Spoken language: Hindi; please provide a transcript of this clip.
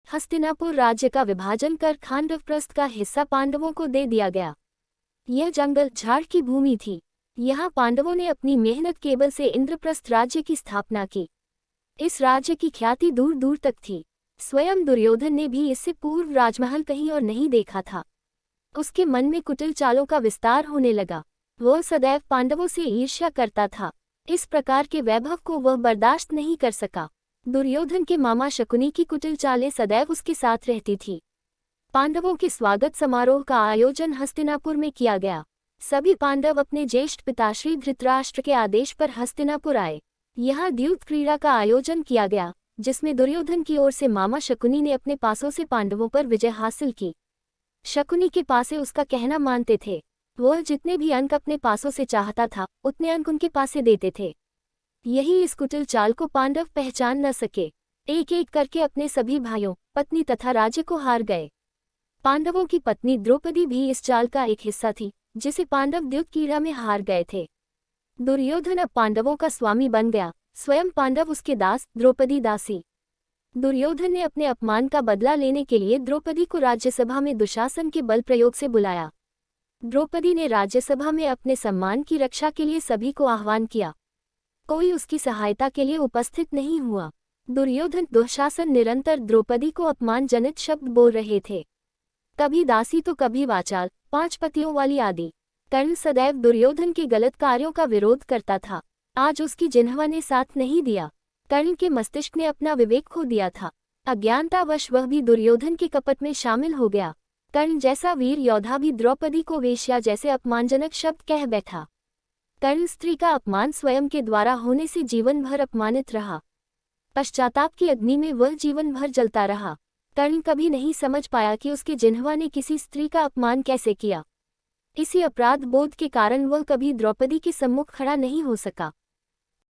हस्तिनापुर राज्य का विभाजन कर खांडवप्रस्थ का हिस्सा पांडवों को दे दिया गया। यह जंगल झाड़ की भूमि थी। यहाँ पांडवों ने अपनी मेहनत केबल से इंद्रप्रस्थ राज्य की स्थापना की। इस राज्य की ख्याति दूर दूर तक थी। स्वयं दुर्योधन ने भी इससे पूर्व राजमहल कहीं और नहीं देखा था। उसके मन में कुटिल चालों का विस्तार होने लगा। वह सदैव पांडवों से ईर्ष्या करता था। इस प्रकार के वैभव को वह बर्दाश्त नहीं कर सका। दुर्योधन के मामा शकुनी की कुटिल चालें सदैव उसके साथ रहती थी। पांडवों के स्वागत समारोह का आयोजन हस्तिनापुर में किया गया। सभी पांडव अपने ज्येष्ठ पिताश्री धृतराष्ट्र के आदेश पर हस्तिनापुर आए। यहाँ द्यूत क्रीड़ा का आयोजन किया गया, जिसमें दुर्योधन की ओर से मामा शकुनी ने अपने पासों से पांडवों पर विजय हासिल की। शकुनी के पासे उसका कहना मानते थे। वह जितने भी अंक अपने पासों से चाहता था, उतने अंक उनके पासे देते थे। यही इस कुटिल चाल को पांडव पहचान न सके। एक एक करके अपने सभी भाइयों, पत्नी तथा राज्य को हार गए। पांडवों की पत्नी द्रौपदी भी इस चाल का एक हिस्सा थी, जिसे पांडव द्यूतक्रीड़ा में हार गए थे। दुर्योधन अब पांडवों का स्वामी बन गया, स्वयं पांडव उसके दास, द्रौपदी दासी। दुर्योधन ने अपने अपमान का बदला लेने के लिए द्रौपदी को राज्यसभा में दुशासन के बल प्रयोग से बुलाया। द्रौपदी ने राज्यसभा में अपने सम्मान की रक्षा के लिए सभी को आह्वान किया। कोई उसकी सहायता के लिए उपस्थित नहीं हुआ। दुर्योधन दुशासन निरंतर द्रौपदी को अपमानजनित शब्द बोल रहे थे। कभी दासी तो कभी वाचाल, 5 पतियों वाली आदि। कर्ण सदैव दुर्योधन के गलत कार्यों का विरोध करता था। आज उसकी जिह्वा ने साथ नहीं दिया। कर्ण के मस्तिष्क ने अपना विवेक खो दिया था। अज्ञानतावश वह भी दुर्योधन के कपट में शामिल हो गया। कर्ण जैसा वीर योद्धा भी द्रौपदी को वेश्या जैसे अपमानजनक शब्द कह बैठा। कर्ण स्त्री का अपमान स्वयं के द्वारा होने से जीवन भर अपमानित रहा। पश्चाताप की अग्नि में वह जीवन भर जलता रहा। कर्ण कभी नहीं समझ पाया कि उसके जिह्वा ने किसी स्त्री का अपमान कैसे किया। इसी अपराध बोध के कारण वह कभी द्रौपदी के सम्मुख खड़ा नहीं हो सका।